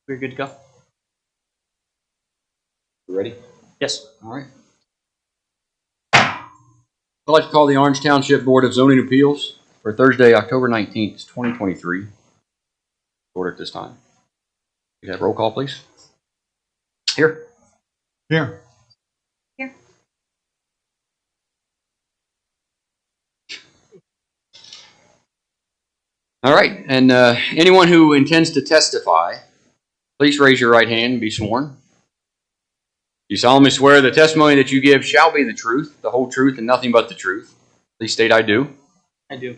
We're good to go. You ready? Yes. All right. I'd like to call the Orange Township Board of Zoning Appeals for Thursday, October 19th, 2023. Order at this time. You have roll call, please. Here. Here. Here. All right. And anyone who intends to testify, please raise your right hand and be sworn. You solemnly swear the testimony that you give shall be the truth, the whole truth, and nothing but the truth. Please state I do. I do.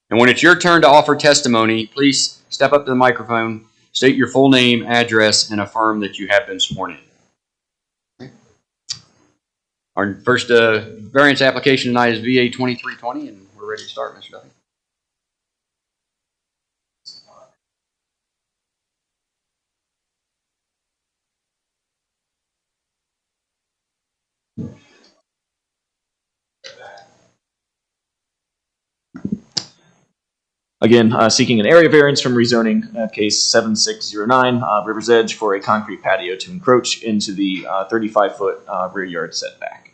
And when it's your turn to offer testimony, please step up to the microphone, state your full name, address, and affirm that you have been sworn in. Okay. Our first variance application tonight is VA 2320, and we're ready to start, Mr. Duffy. Again, seeking an area variance from rezoning case 7609, River's Edge, for a concrete patio to encroach into the 35-foot rear yard setback.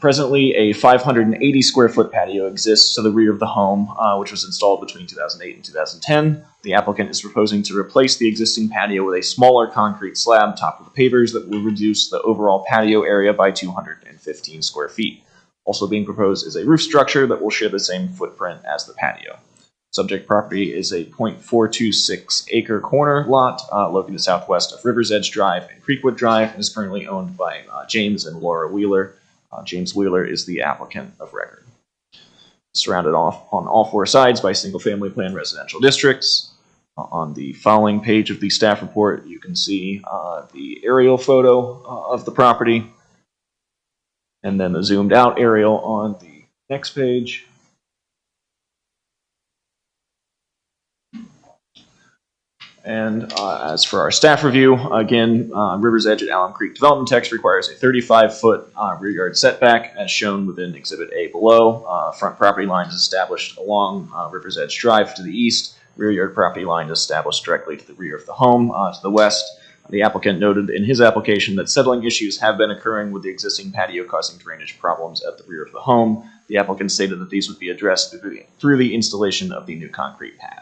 Presently, a 580 square foot patio exists to the rear of the home, which was installed between 2008 and 2010. The applicant is proposing to replace the existing patio with a smaller concrete slab topped with pavers that will reduce the overall patio area by 215 square feet. Also being proposed is a roof structure that will share the same footprint as the patio. Subject property is a 0.426 acre corner lot located southwest of River's Edge Drive and Creekwood Drive, and is currently owned by James and Laura Wheeler. James Wheeler is the applicant of record. Surrounded off on all four sides by single-family plan residential districts. On the following page of the staff report, you can see the aerial photo of the property, and then the zoomed out aerial on the next page. And as for our staff review, again, River's Edge at Alum Creek Development Text requires a 35-foot rear yard setback, as shown within Exhibit A below. Front property line is established along River's Edge Drive to the east. Rear yard property line is established directly to the rear of the home to the west. The applicant noted in his application that settling issues have been occurring with the existing patio, causing drainage problems at the rear of the home. The applicant stated that these would be addressed through the installation of the new concrete pad.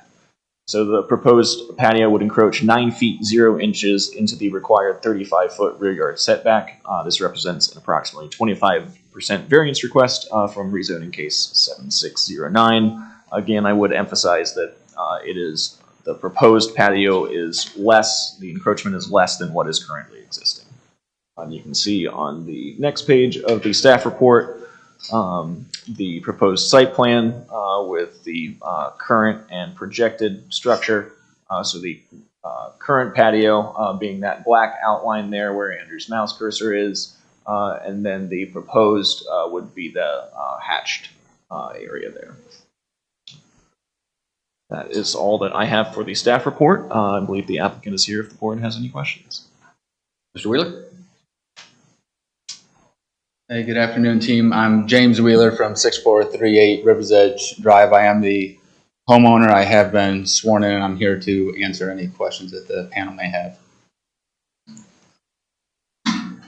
So the proposed patio would encroach 9 feet 0 inches into the required 35-foot rear yard setback. This represents an approximately 25% variance request from rezoning case 7609. Again, I would emphasize that the proposed patio is less, the encroachment is less than what is currently existing. You can see on the next page of the staff report the proposed site plan with the current and projected structure. So the current patio being that black outline there where Andrew's mouse cursor is, and then the proposed would be the hatched area there. That is all that I have for the staff report. I believe the applicant is here if the board has any questions. Mr. Wheeler? Hey, good afternoon, team. I'm James Wheeler from 6438 Rivers Edge Drive. I am the homeowner. I have been sworn in, and I'm here to answer any questions that the panel may have.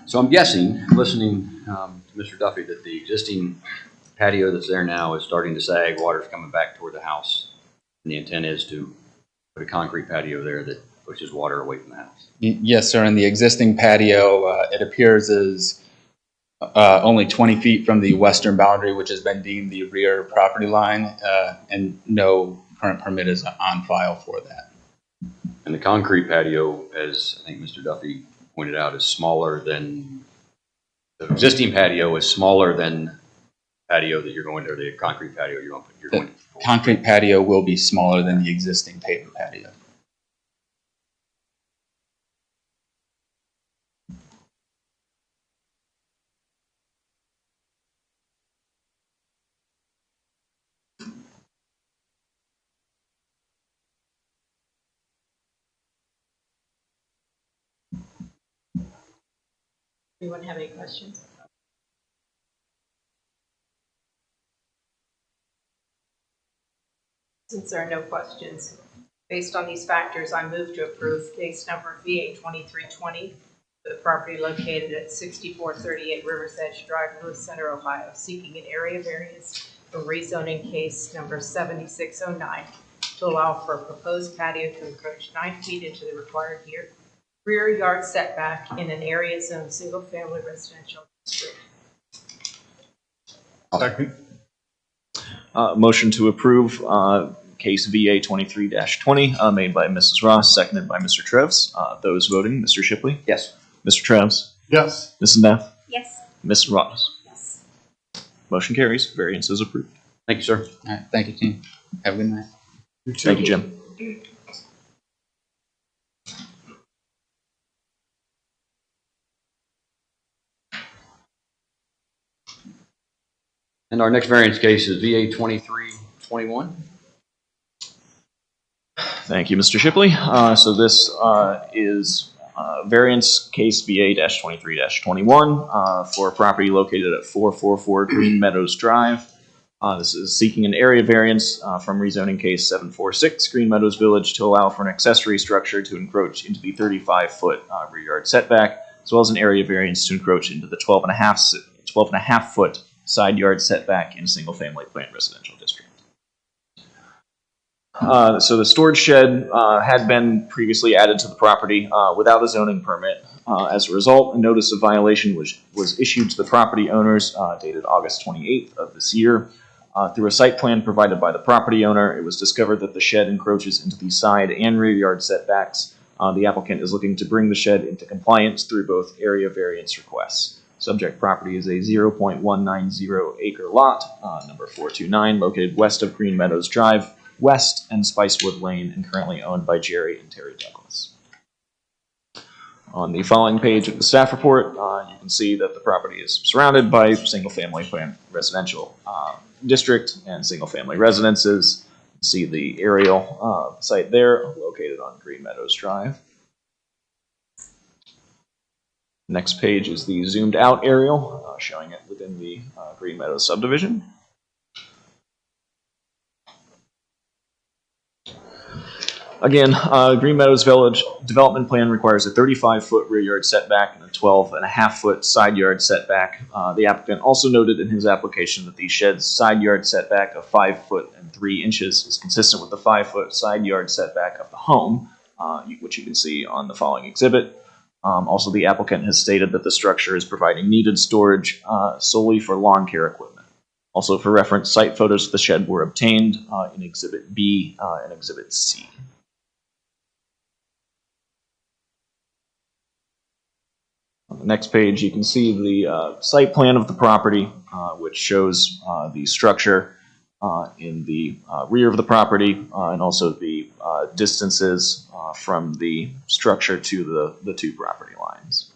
So I'm guessing, listening to Mr. Duffy, that the existing patio that's there now is starting to sag, water's coming back toward the house. And the intent is to put a concrete patio there that pushes water away from the house. Yes, sir. And the existing patio, it appears is only 20 feet from the western boundary, which has been deemed the rear property line, and no current permit is on file for that. And the concrete patio, as I think Mr. Duffy pointed out, is smaller than the existing patio is smaller than patio that you're going to, or the concrete patio you're going to. Concrete patio will be smaller than the existing paver patio. Anyone have any questions? Since there are no questions, Based on these factors, I move to approve case number VA 2320 for the property located at 6438 Rivers Edge Drive, Lewis Center, Ohio, seeking an area variance from rezoning case number 7609 to allow for a proposed patio to encroach 9 feet into the required rear yard setback in an area zone single-family residential district. Second. Motion to approve case VA 23-20 made by Mrs. Ross, seconded by Mr. Treves. Those voting, Mr. Shipley, Yes. Mr. Treves, Yes. Mrs. Neff, Yes. Ms. Ross. Yes. Motion carries. Variance is approved. Thank you, sir. All right, thank you, team. Have a good night. You too. Thank you, Jim. And our next variance case is VA 2321. Thank you, Mr. Shipley. So this is variance case VA-23-21 for a property located at 444 Green Meadows Drive. This is seeking an area variance from rezoning case 746 Green Meadows Village to allow for an accessory structure to encroach into the 35-foot rear yard setback, as well as an area variance to encroach into the 12.5-foot side yard setback in a single-family planned residential district. So the storage shed had been previously added to the property without a zoning permit. As a result, a notice of violation was issued to the property owners dated August 28th of this year. Through a site plan provided by the property owner, it was discovered that the shed encroaches into the side and rear yard setbacks. The applicant is looking to bring the shed into compliance through both area variance requests. Subject property is a 0.190 acre lot, number 429, located west of Green Meadows Drive, west and Spicewood Lane, and currently owned by Jerry and Terry Douglas. On the following page of the staff report, you can see that the property is surrounded by single-family planned residential district and single-family residences. You see the aerial site there, located on Green Meadows Drive. Next page is the zoomed out aerial, showing it within the Green Meadows subdivision. Again, Green Meadows Village development plan requires a 35-foot rear yard setback and a 12.5-foot side yard setback. The applicant also noted in his application that the shed's side yard setback of 5 foot and 3 inches is consistent with the 5-foot side yard setback of the home, which you can see on the following exhibit. Also, the applicant has stated that the structure is providing needed storage solely for lawn care equipment. Also, for reference, site photos of the shed were obtained in Exhibit B and Exhibit C. On the next page, you can see the site plan of the property, which shows the structure in the rear of the property and also the distances from the structure to the two property lines.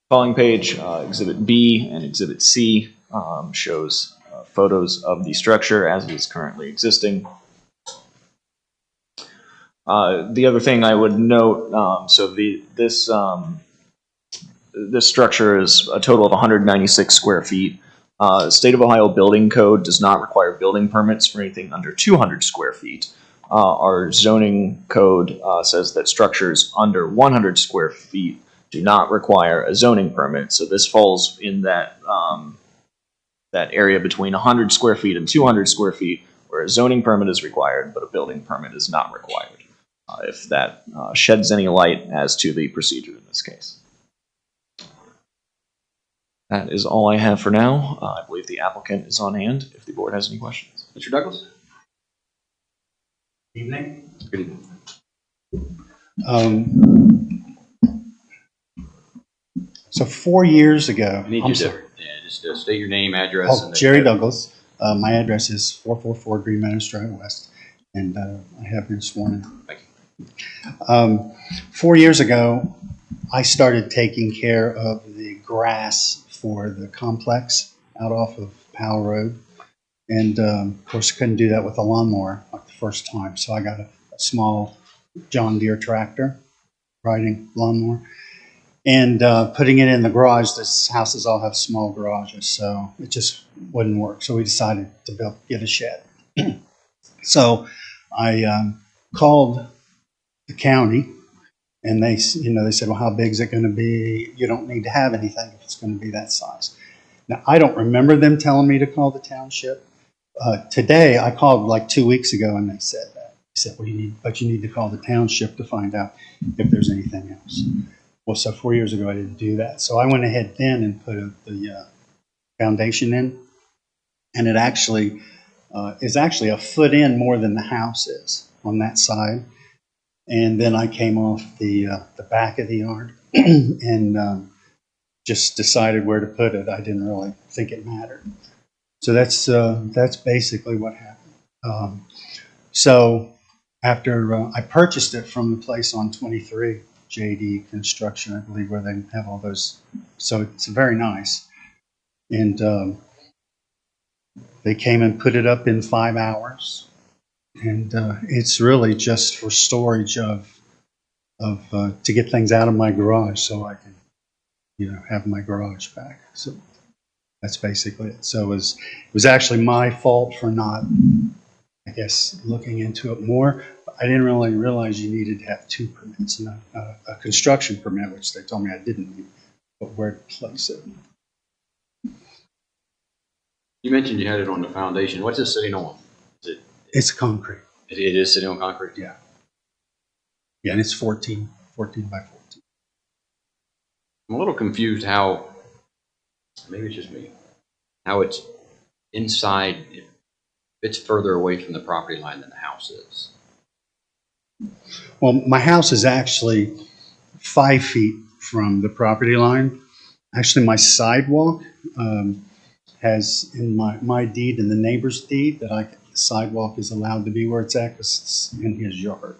Following page, Exhibit B and Exhibit C shows photos of the structure as it is currently existing. The other thing I would note, so this structure is a total of 196 square feet. State of Ohio Building Code does not require building permits for anything under 200 square feet. Our zoning code says that structures under 100 square feet do not require a zoning permit. So this falls in that that area between 100 square feet and 200 square feet, where a zoning permit is required, but a building permit is not required. If that sheds any light as to the procedure in this case. That is all I have for now. I believe the applicant is on hand if the board has any questions. Mr. Douglas? Evening. Good evening. So 4 years ago, I need I'm you sorry. just state your name, address. and Jerry Douglas. My address is 444 Green Meadows Drive West, and I have been sworn in. Thank you. 4 years ago, I started taking care of the grass for the complex out off of Powell Road. And of course, couldn't do that with a lawnmower like the first time. So I got a small John Deere tractor, riding lawnmower, and putting it in the garage. This houses all have small garages, so it just wouldn't work. So we decided to get a shed. So I called the county, and they said, well, how big is it going to be? You don't need to have anything if it's going to be that size. Now, I don't remember them telling me to call the township. Today, I called like 2 weeks ago, and they said that. They said, well, you need to call the township to find out if there's anything else. Well, so 4 years ago, I didn't do that. So I went ahead then and put the foundation in, and it actually is actually a foot in more than the house is on that side. And then I came off the back of the yard and just decided where to put it. I didn't really think it mattered. So that's basically what happened. So after I purchased it from the place on 23, JD Construction, I believe, where they have all those. So it's very nice. And they came and put it up in 5 hours. And it's really just for storage of to get things out of my garage so I can, have my garage back. So that's basically it. So it was actually my fault for not, I guess, looking into it more. I didn't really realize you needed to have 2 permits, not a construction permit, which they told me I didn't need, but where to place it. You mentioned you had it on the foundation. What's it sitting on? It's concrete. It is sitting on concrete? Yeah. Yeah, and it's 14 by 14. I'm a little confused how, maybe it's just me, how it's inside, it's further away from the property line than the house is. Well, my house is actually 5 feet from the property line. Actually, my sidewalk has in my deed and the neighbor's deed that the sidewalk is allowed to be where it's at because it's in his yard.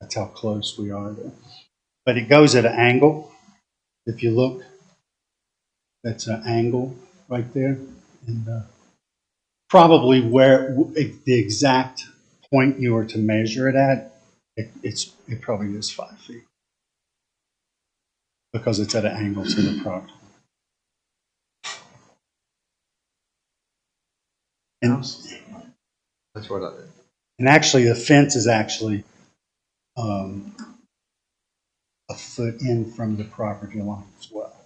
That's how close we are there. But it goes at an angle. If you look, that's an angle right there. And probably where the exact point you were to measure it at, it probably is 5 feet because it's at an angle to the property. That's what I, And actually, the fence is actually a foot in from the property line as well.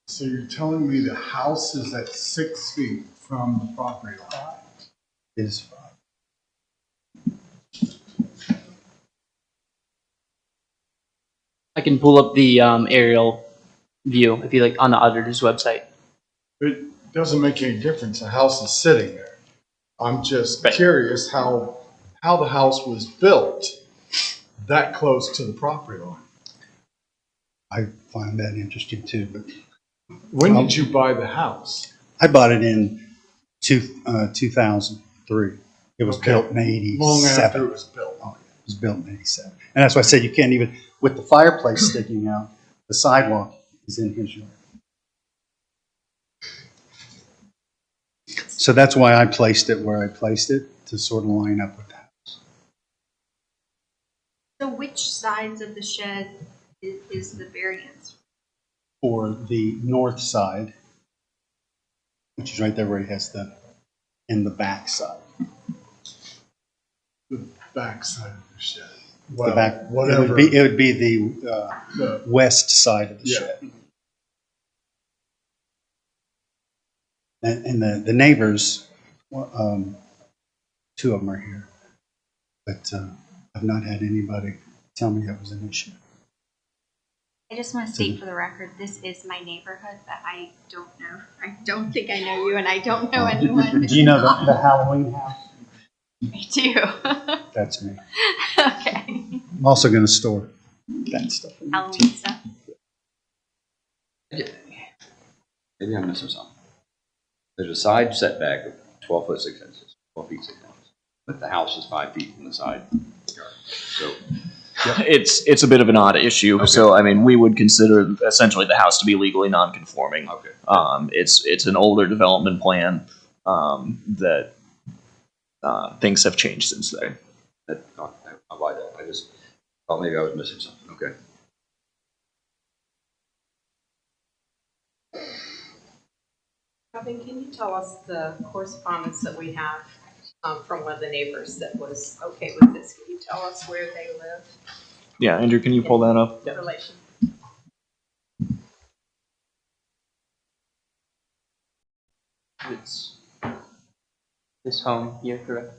So you're telling me the house is at 6 feet from the property line? It is 5. I can pull up the aerial view if you like on the auditor's website. It doesn't make any difference. The house is sitting there. I'm just Right. curious how the house was built that close to the property line. I find that interesting too. But When did you buy the house? I bought it in 2003. It was Okay. built in 87. Long after it was built. Oh, yeah. It was built in 87. And that's why I said you can't even, with the fireplace sticking out, the sidewalk is in his yard. So that's why I placed it where I placed it, to sort of line up with the house. So which sides of the shed is the variance? For the north side, which is right there where he has in the back side. The back side of the shed. The back, whatever. It would be the west side of the Yeah. shed. And the neighbors, 2 of them are here, but I've not had anybody tell me that was an issue. I just want to state for the record, this is my neighborhood, but I don't know. I don't think I know you, and I don't know anyone. Do you know the Halloween house? I do. That's me. Okay. I'm also going to store that stuff. in there, too. Halloween stuff. maybe I'm missing something. There's a side setback of 12 foot 6 inches, 12 feet 6 inches. But the house is 5 feet from the side yard. So It's a bit of an odd issue. Okay. So I mean, we would consider essentially the house to be legally non-conforming. okay. It's an older development plan that things have changed since then. I'll buy that. I just thought maybe I was missing something. Okay. Robin, can you tell us the correspondence that we have from one of the neighbors that was okay with this. Can you tell us where they live? Yeah, Andrew, can you pull that up? The relation. It's this home here, correct?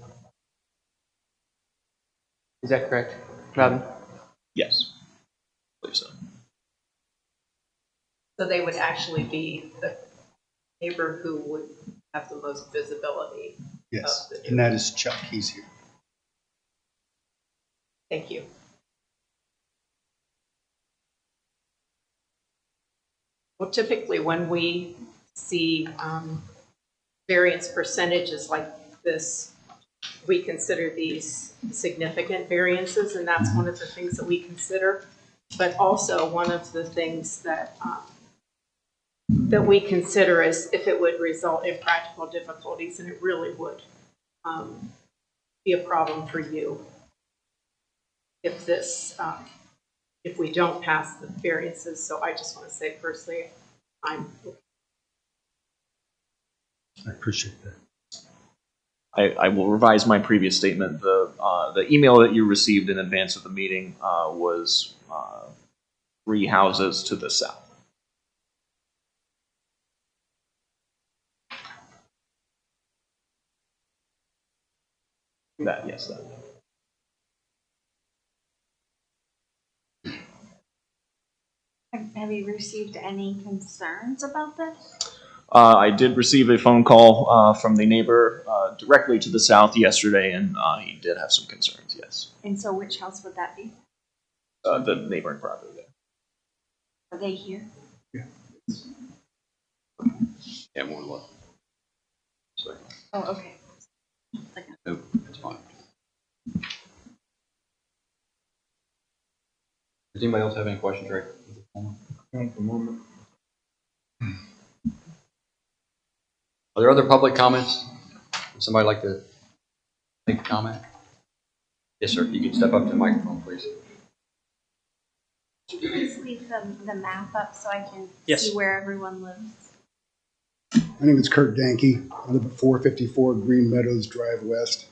Is that correct, Robin? Yes. I believe so. So they would actually be the neighbor who would have the most visibility. Yes, of the and that is Chuck. He's here. Thank you. Well, typically when we see variance percentages like this, we consider these significant variances, and that's one of the things that we consider. But also one of the things that that we consider is if it would result in practical difficulties, and it really would be a problem for you if this if we don't pass the variances. So I just want to say personally, I appreciate that. I will revise my previous statement. The email that you received in advance of the meeting was 3 houses to the south. That, yes, that. Have you received any concerns about this? I did receive a phone call from the neighbor directly to the south yesterday, and he did have some concerns, yes. And so which house would that be? The neighboring property there. Are they here? Yeah, more than one. So, Oh, okay. nope, that's fine. Does anybody else have any questions, Ray? Are there other public comments? Would somebody like to make a comment? Yes, sir. You can step up to the microphone, please. Can you please leave the map up so I can Yes. see where everyone lives? My name is Kurt Danke. I live at 454 Green Meadows Drive West.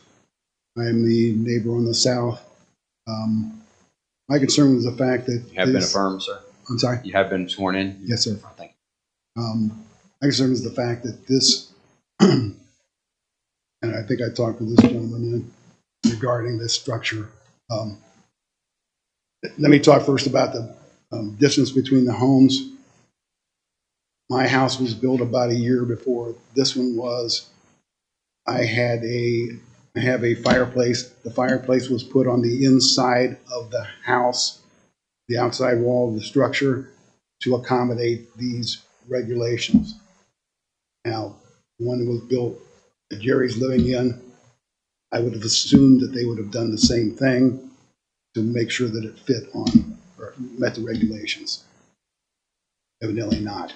I am the neighbor on the south. My concern was the fact that You have been affirmed, sir. I'm sorry? You have been sworn in? Yes, sir. Thank My concern is the fact that this, and I think I talked with this gentleman regarding this structure. Let me talk first about the distance between the homes. My house was built about a year before this one was. I have a fireplace. The fireplace was put on the inside of the house, the outside wall of the structure, to accommodate these regulations. Now, when it was built that Jerry's living in, I would have assumed that they would have done the same thing to make sure that it fit on or met the regulations. Evidently not.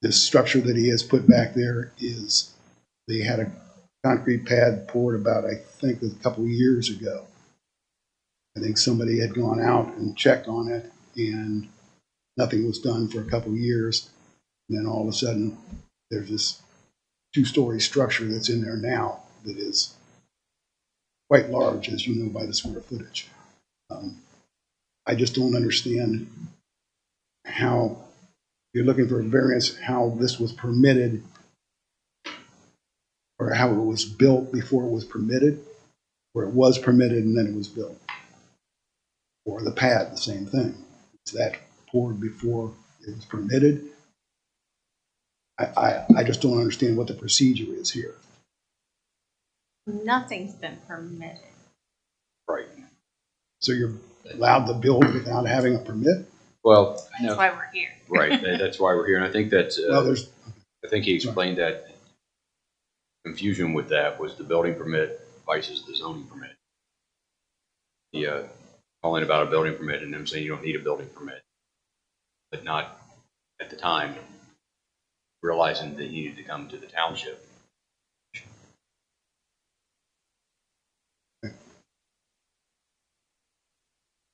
This structure that he has put back there is, they had a concrete pad poured about, I think, a couple of years ago. I think somebody had gone out and checked on it, and nothing was done for a couple of years. And then all of a sudden, there's this 2-story structure that's in there now that is quite large, as you know by the square footage. I just don't understand how you're looking for a variance, how this was permitted, or how it was built before it was permitted, or it was permitted and then it was built. Or the pad, the same thing. Is that poured before it was permitted? I just don't understand what the procedure is here. Nothing's been permitted. Right. So you're allowed to build without having a permit? Well, That's no, why we're here. right. That's why we're here. And I think that, Well, there's, I think he explained that confusion with that was the building permit versus the zoning permit. The calling about a building permit and them saying you don't need a building permit, but not at the time realizing that you needed to come to the township.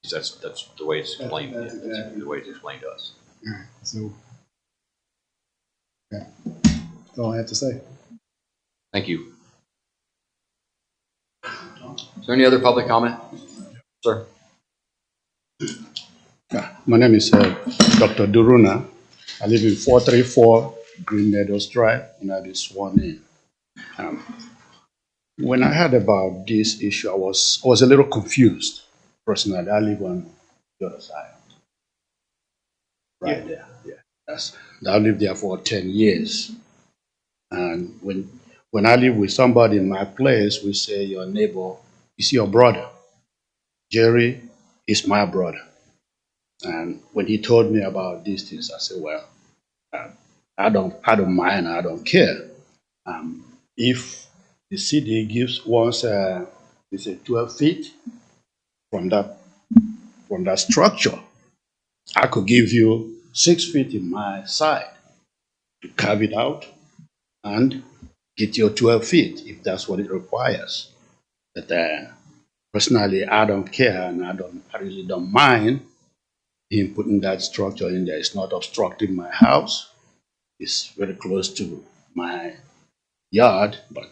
That's the way it's explained. That's That's exactly. the way it's explained to us. all right, so, okay. That's all I have to say. Thank you. Is there any other public comment? Sir? My name is Dr. Duruna. I live in 434 Green Meadows Drive, and I was sworn in. When I heard about this issue, I was a little confused. Personally, I live on the other side. Right there. Yeah. I lived there for 10 years. And when I live with somebody in my place, we say your neighbor is your brother. Jerry is my brother. And when he told me about these things, I said, well, I don't mind, I don't care. If the city gives once, they say 12 feet from that structure, I could give you 6 feet in my side to carve it out and get your 12 feet if that's what it requires. But personally, I don't care, and I really don't mind him putting that structure in there. It's not obstructing my house. It's very close to my yard, but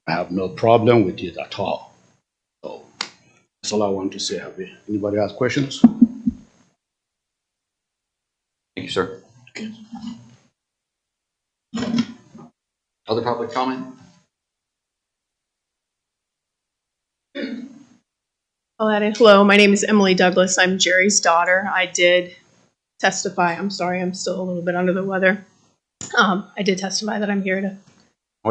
I have no problem with it at all. So that's all I want to say. Have anybody has questions? Thank you, sir. Other public comment? Hello, my name is Emily Douglas. I'm Jerry's daughter. I did testify. I'm sorry, I'm still a little bit under the weather. I did testify that I'm here to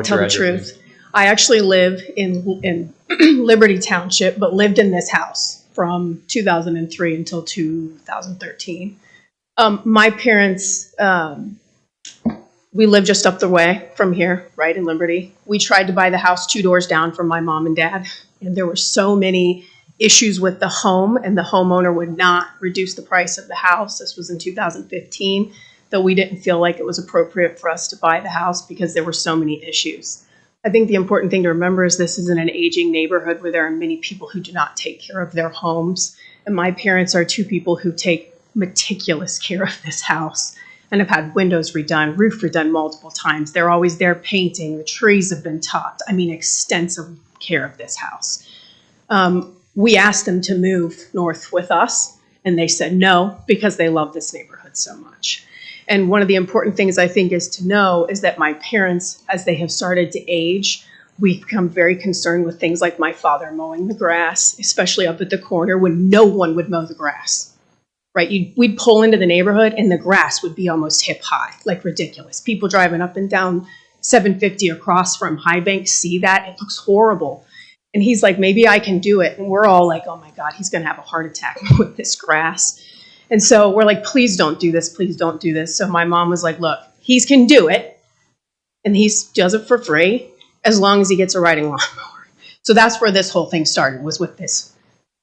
tell the truth. I actually live in Liberty Township, but lived in this house from 2003 until 2013. My parents, we live just up the way from here, right in Liberty. We tried to buy the house 2 doors down from my mom and dad, and there were so many issues with the home, and the homeowner would not reduce the price of the house. This was in 2015, though we didn't feel like it was appropriate for us to buy the house because there were so many issues. I think the important thing to remember is this is in an aging neighborhood where there are many people who do not take care of their homes. And my parents are 2 people who take meticulous care of this house and have had windows redone, roof redone multiple times. They're always there painting. The trees have been topped. I mean, extensive care of this house. We asked them to move north with us, and they said no because they love this neighborhood so much. And one of the important things I think is to know is that my parents, as they have started to age, we've become very concerned with things like my father mowing the grass, especially up at the corner when no one would mow the grass, right? We'd pull into the neighborhood and the grass would be almost hip high, like ridiculous. People driving up and down 750 across from High Bank see that. It looks horrible. And he's like, maybe I can do it. And we're all like, oh my God, he's going to have a heart attack with this grass. And so we're like, please don't do this. Please don't do this. So my mom was like, look, he can do it. And he does it for free as long as he gets a riding lawnmower. So that's where this whole thing started, was with this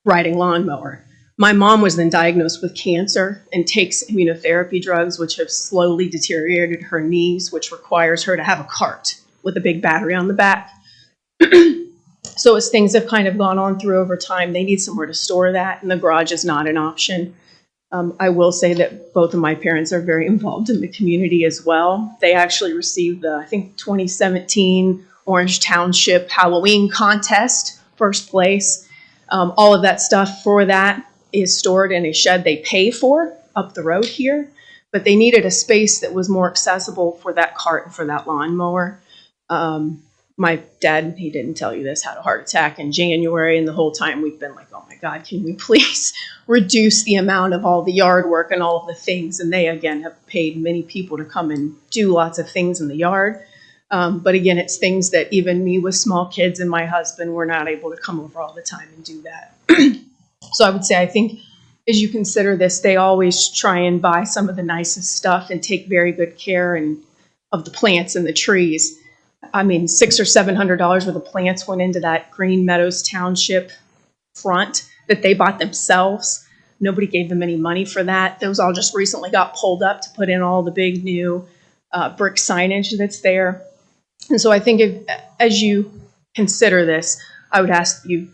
riding lawnmower. My mom was then diagnosed with cancer and takes immunotherapy drugs, which have slowly deteriorated her knees, which requires her to have a cart with a big battery on the back. So as things have kind of gone on through over time, they need somewhere to store that, and the garage is not an option. I will say that both of my parents are very involved in the community as well. They actually received the, I think, 2017 Orange Township Halloween contest, first place. All of that stuff for that is stored in a shed they pay for up the road here, but they needed a space that was more accessible for that cart and for that lawnmower. My dad, he didn't tell you this, had a heart attack in January, and the whole time we've been like, oh my God, can we please reduce the amount of all the yard work and all of the things? And they, again, have paid many people to come and do lots of things in the yard. But again, it's things that even me with small kids and my husband, we're not able to come over all the time and do that. So I would say, I think as you consider this, they always try and buy some of the nicest stuff and take very good care of the plants and the trees. I mean, $600 or $700 worth of plants went into that Green Meadows Township front that they bought themselves. Nobody gave them any money for that. Those all just recently got pulled up to put in all the big new brick signage that's there. And so I think as you consider this, I would ask you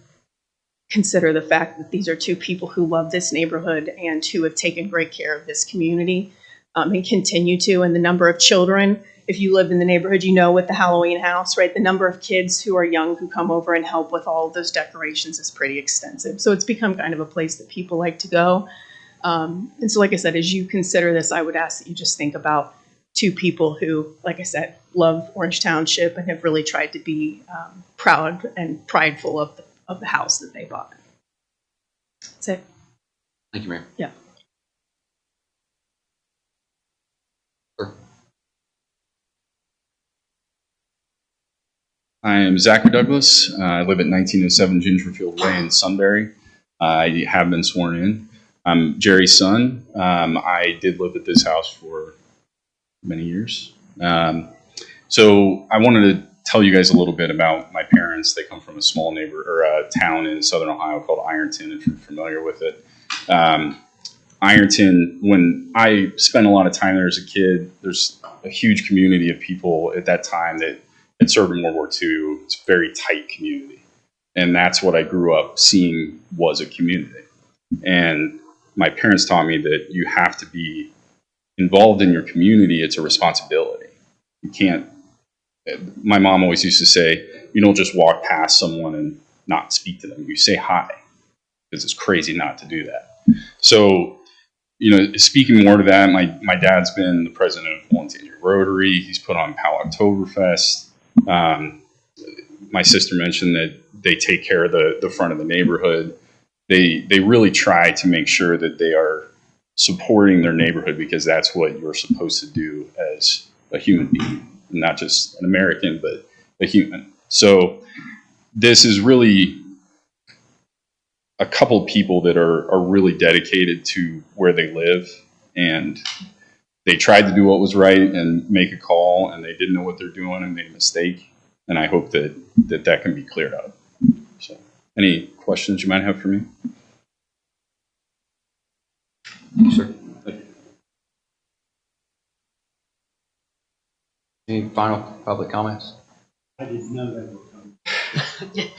consider the fact that these are 2 people who love this neighborhood and who have taken great care of this community and continue to. And the number of children, if you live in the neighborhood, you know, with the Halloween house, right? The number of kids who are young who come over and help with all of those decorations is pretty extensive. So it's become kind of a place that people like to go. And so, like I said, as you consider this, I would ask that you just think about two people who, like I said, love Orange Township and have really tried to be proud and prideful of the house that they bought. That's it. Thank you, Mayor. Yeah. Sure. I am Zachary Douglas. I live at 1907 Gingerfield Way in Sunbury. I have been sworn in. I'm Jerry's son. I did live at this house for many years. So I wanted to tell you guys a little bit about my parents. They come from a small town in southern Ohio called Ironton, if you're familiar with it. Ironton, when I spent a lot of time there as a kid, there's a huge community of people at that time that had served in World War II. It's a very tight community. And that's what I grew up seeing was a community. And my parents taught me that you have to be involved in your community. It's a responsibility. You can't, my mom always used to say, you don't just walk past someone and not speak to them. You say hi, because it's crazy not to do that. So, you know, speaking more to that, my dad's been the president of Volunteer Rotary. He's put on Pal Oktoberfest. My sister mentioned that they take care of the front of the neighborhood. They really try to make sure that they are supporting their neighborhood, because that's what you're supposed to do as a human being, not just an American, but a human. So this is really a couple people that are really dedicated to where they live, and they tried to do what was right and make a call, and they didn't know what they're doing and made a mistake. And I hope that can be cleared up. So, any questions you might have for me? Sir. Any final public comments? I didn't know that were coming.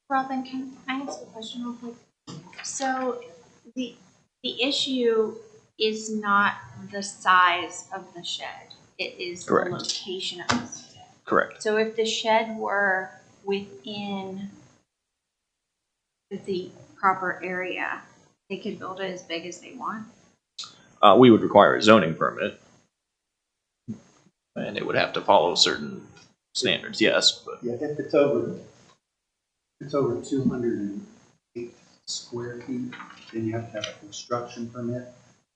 Robin, can I ask a question real quick? So the issue is not the size of the shed. It is Correct. the location of the shed. Correct. So if the shed were within the proper area, they could build it as big as they want. We would require a zoning permit, and it would have to follow certain standards, yes, but Yeah, if it's over 208 square feet, then you have to have a construction permit.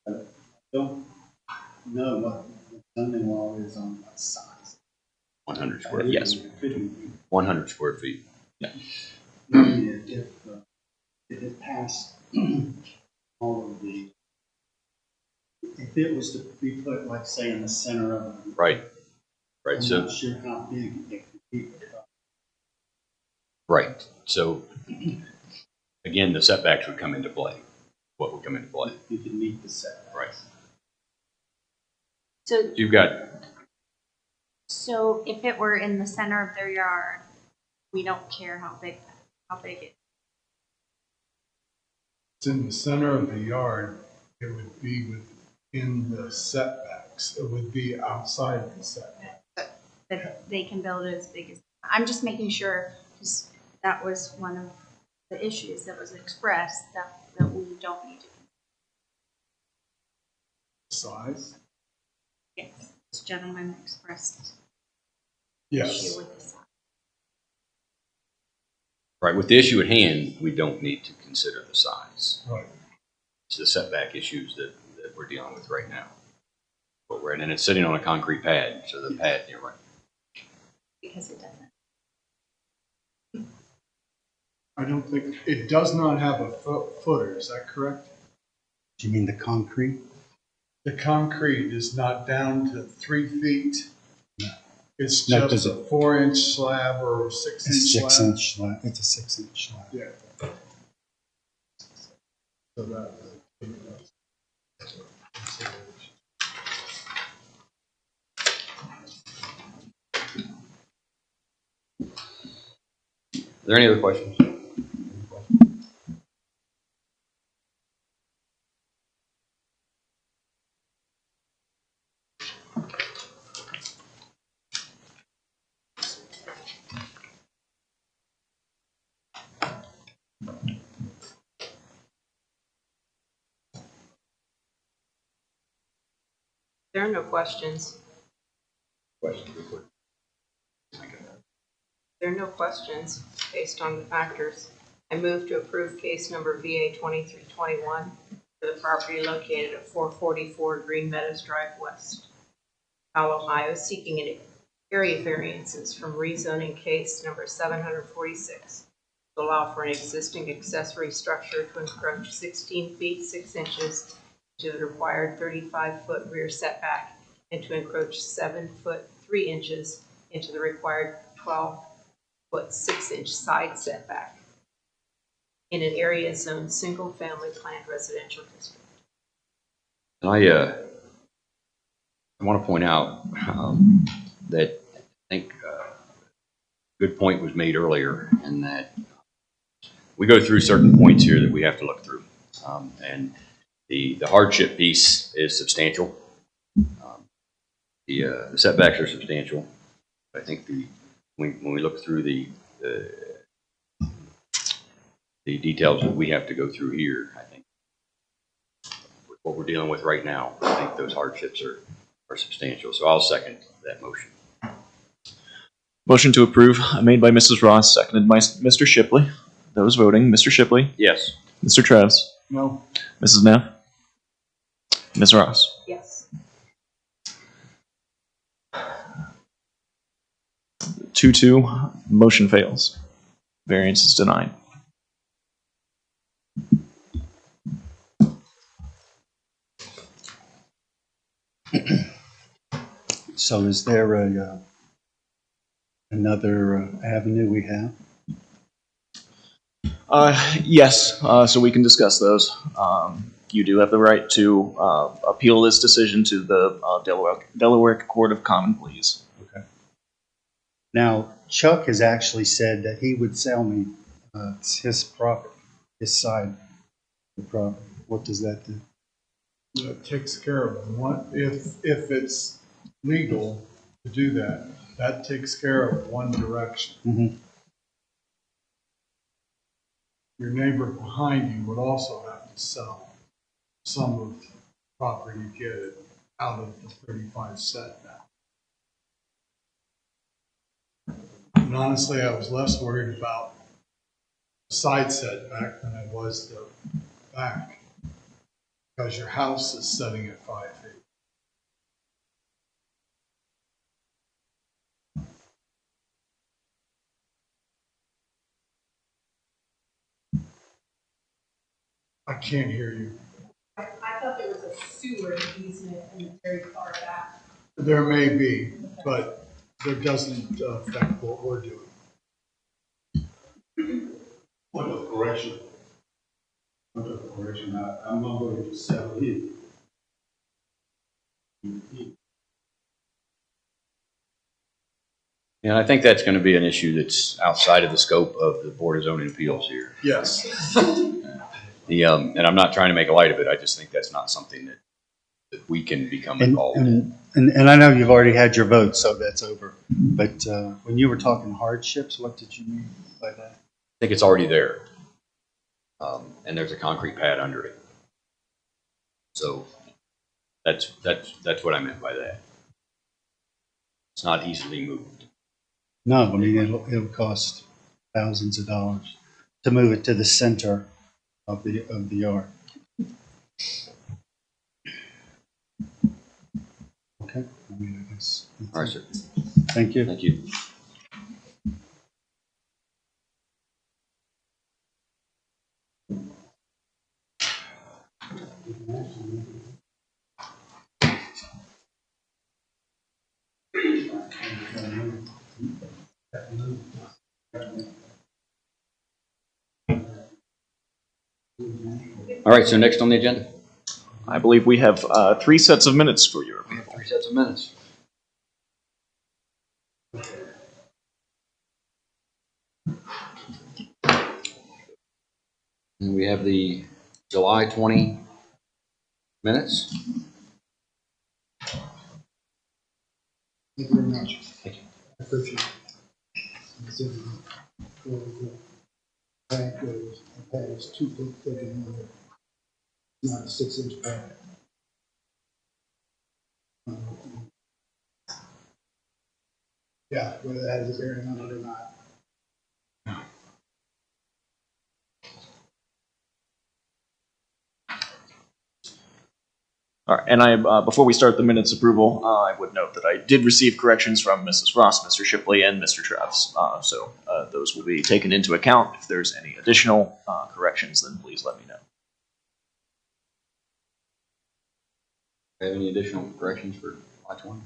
But I don't know what the zoning law is on that size. 100 square feet. Yes. It could be. 100 square feet. If it passed all of the, if it was to be put, like, say, in the center of it. Right. Right. I'm So not sure how big it could be. right. So again, the setbacks would come into play. What would come into play? You could meet the setback. Right. So You've got So if it were in the center of their yard, we don't care how big it. It's in the center of the yard, it would be within the setbacks. It would be outside of the setback. That they can build it as big as. I'm just making sure, because that was one of the issues that was expressed, that we don't need to. Size? Yes, this gentleman expressed Yes. issue with the size. right with the issue at hand. We don't need to consider the size. Right. It's the setback issues that we're dealing with right now. But we're and it's sitting on a concrete pad, so the pad, you're right. Because it doesn't. I don't think, it does not have a footer, is that correct? Do you mean the concrete? The concrete is not down to 3 feet. It's No, just does a 4-inch slab or 6-inch It's slab. 6-inch slab. It's a 6-inch slab. Yeah. So that. Are there any other questions? Are There are no questions. There are no questions based on the factors. I move to approve case number VA 2321 for the property located at 444 Green Meadows Drive West, Powell, Ohio, seeking an area variances from rezoning case number 746 to allow for an existing accessory structure to encroach 16 feet 6 inches to the required 35-foot rear setback and to encroach 7 foot 3 inches into the required 12-foot 6-inch side setback in an area zoned single-family planned residential district. And I want to point out that I think a good point was made earlier, and that we go through certain points here that we have to look through. And the hardship piece is substantial. The setbacks are substantial. I think when we look through the details that we have to go through here, I think with what we're dealing with right now, I think those hardships are substantial. So I'll second that motion. Motion to approve made by Mrs. Ross, seconded by Mr. Shipley. Those voting, Mr. Shipley, Yes. Mr. Travis, No. Mrs. Neff, Ms. Ross. Yes. 2-2, motion fails. Variance is denied. So is there another avenue we have? Yes, so we can discuss those. You do have the right to appeal this decision to the Delaware Court of Common Pleas. Okay. Now, Chuck has actually said that he would sell me his property, his side of the property. What does that do? That takes care of one, if it's legal to do that, that takes care of one direction. Mm-hmm. Your neighbor behind you would also have to sell some of the property to get it out of the 35 setback. And honestly, I was less worried about the side setback than I was the back, because your house is setting at 5 feet. I can't hear you. I thought there was a sewer easement in the very far back. There may be, but that doesn't affect what we're doing. Point of correction. Point of correction, I'm not going to sell it. And I think that's going to be an issue that's outside of the scope of the Board of Zoning Appeals here. Yes. And I'm not trying to make a light of it. I just think that's not something that we can become involved in. And I know you've already had your vote, so that's over. But when you were talking hardships, what did you mean by that? I think it's already there. And there's a concrete pad under it. So that's what I meant by that. It's not easily moved. No, I mean, it'll cost thousands of dollars to move it to the center of the yard. Okay. I mean, I guess. All right, sir. Thank you. Thank you. All right, so next on the agenda. I believe we have 3 sets of minutes for your We have 3 sets of minutes. And we have the July 20 minutes. Thank you very much. Thank you. I appreciate it. Bank goes, a pad is 2 foot thick and not a 6-inch pad. Yeah, whether that has a bearing on it or not. All right, and before we start the minutes approval, I would note that I did receive corrections from Mrs. Ross, Mr. Shipley, and Mr. Travis. So those will be taken into account. If there's any additional corrections, then please let me know. Have any additional corrections for July 20?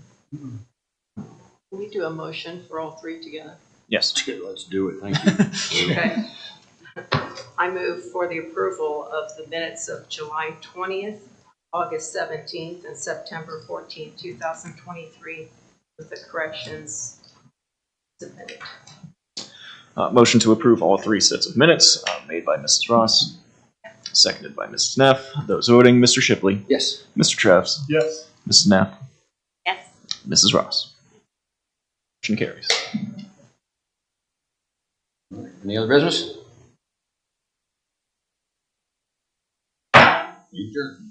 Can we do a motion for all three together? Yes. Let's do it. Thank you. Okay. I move for the approval of the minutes of July 20th, August 17th, and September 14th, 2023, with the corrections submitted. Motion to approve all three sets of minutes made by Mrs. Ross, seconded by Mrs. Neff. Those voting, Mr. Shipley, Yes. Mr. Travis, Yes. Mrs. Neff, Yes. Mrs. Ross. Motion carries. Any other business? Adjourn.